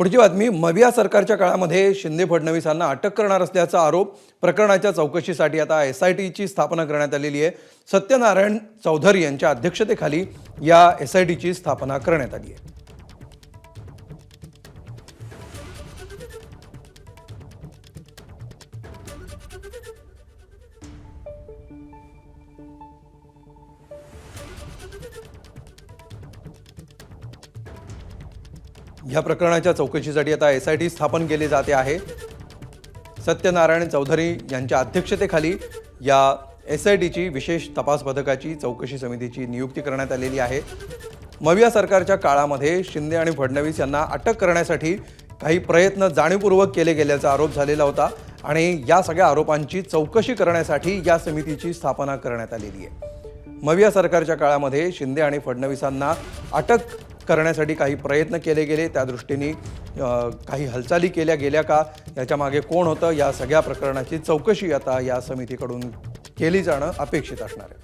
पुढची बातमी, मविया सरकारच्या काळामध्ये शिंदे फडणवीसांना अटक करणार असल्याचा आरोप प्रकरणाच्या चौकशीसाठी आता एसआयटीची स्थापना करण्यात आलेली आहे। सत्यनारायण चौधरी यांच्या अध्यक्षतेखाली या एसआयटीची स्थापना करण्यात आली आहे। या प्रकरणाच्या चौकशीसाठी आता एसआयटी स्थापन केली जाते आहे। सत्यनारायण चौधरी यांच्या अध्यक्षतेखाली या एसआयटीची विशेष तपास पथकाची चौकशी समितीची नियुक्ती करण्यात आलेली आहे। मविया सरकारच्या काळामध्ये शिंदे आणि फडणवीस यांना अटक करण्यासाठी काही प्रयत्न जाणीवपूर्वक केले गेल्याचा आरोप झालेला होता आणि या सगळ्या आरोपांची चौकशी करण्यासाठी या समितीची स्थापना करण्यात आलेली आहे। मविया सरकारच्या काळामध्ये शिंदे आणि फडणवीसांना अटक करण्यासाठी काही प्रयत्न केले गेले, त्या दृष्टीने काही हालचाली केल्या गेल्या का, याच्या मागे कोण होतं, या सगळ्या प्रकरणाची चौकशी आता या समितीकडून केली जाणं अपेक्षित असणार आहे।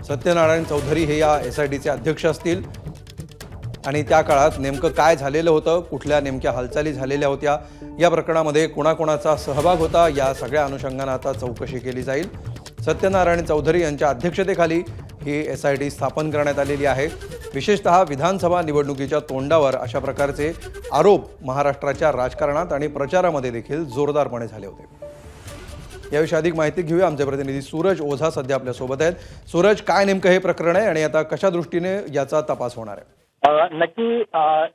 सत्यनारायण चौधरी हे या एसआयटीचे अध्यक्ष असतील आणि त्या काळात नेमकं काय झालेलं होतं, कुठल्या नेमक्या हालचाली झालेल्या होत्या, या प्रकरणामध्ये कोणाकोणाचा सहभाग होता, या सगळ्या अनुषंगाने आता चौकशी केली जाईल। सत्यनारायण चौधरी यांच्या अध्यक्षतेखाली ही एसआयटी स्थापन करण्यात आलेली आहे। विशेषतः विधानसभा निवडणुकीच्या तोंडावर अशा प्रकारचे आरोप महाराष्ट्राच्या राजकारणात आणि प्रचारामध्ये देखील जोरदारपणे झाले होते। याविषयी अधिक माहिती घेऊया, आमचे प्रतिनिधी सूरज ओझा सध्या आपल्या सोबत आहेत। सूरज, काय नेमकं हे प्रकरण आहे आणि आता कशा दृष्टीने याचा तपास होणार आहे? नक्की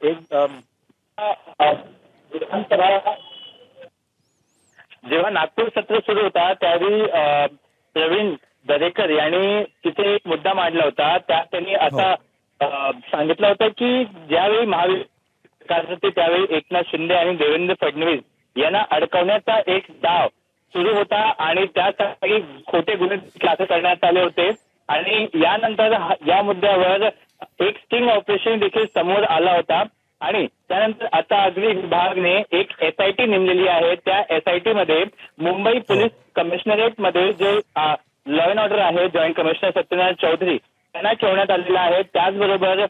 एक जेव्हा नागपूर सत्र सुरू होता त्यावेळी प्रवीण दरेकर यांनी तिथे एक मुद्दा मांडला होता। त्यांनी असा सांगितलं होतं की ज्यावेळी महाविकास होते त्यावेळी एकनाथ शिंदे आणि देवेंद्र फडणवीस यांना अडकवण्याचा एक डाव सुरू होता आणि त्यासाठी खोटे गुन्हे दाखल करण्यात आले होते आणि यानंतर या मुद्द्यावर एक स्टिंग ऑपरेशन देखील समोर आला होता आणि त्यानंतर आता अग्नि विभागने एक एसआयटी नेमलेली आहे। त्या एसआयटी मध्ये मुंबई पोलीस कमिशनरेट मध्ये जे लॉ अँड ऑर्डर आहे, जॉईंट कमिशनर सत्यनारायण चौधरी यांना ठेवण्यात आलेला आहे। त्याचबरोबर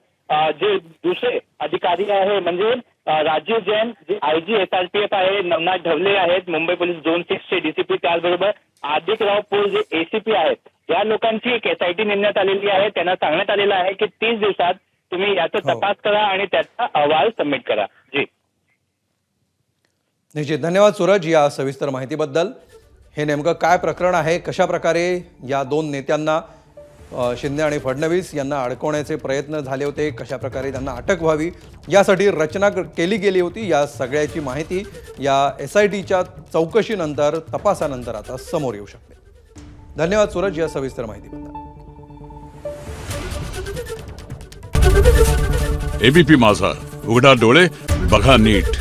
जे दुसरे अधिकारी आहे म्हणजे राजीव जैन जे आयजी एसआरपीएफ आहे, नवनाथ ढवले आहेत मुंबई पोलीस झोन 6 चे डीसीपी, त्याचबरोबर आदिकराव पोळ जे एसीपी आहेत, या लोकांची एक एसआयटी नेमण्यात आलेली आहे। त्यांना सांगण्यात आलेलं आहे की 30 दिवसात तुम्ही याचा तपास करा आणि त्याचा अहवाल सबमिट करा। जी निश्चित, धन्यवाद सूरज या सविस्तर माहितीबद्दल। हे नेमकं काय प्रकरण आहे, कशा प्रकारे या दोन नेत्यांना शिंदे आणि फडणवीस यांना अडकवण्याचे प्रयत्न झाले होते, कशा प्रकारे त्यांना अटक व्हावी यासाठी रचना केली गेली होती, या सगळ्याची माहिती या एसआयटीच्या चौकशीनंतर, तपासानंतर आता समोर येऊ शकते। धन्यवाद सूरज या सविस्तर माहितीबद्दल। एबीपी माझा, उघडा डोळे बघा नीट।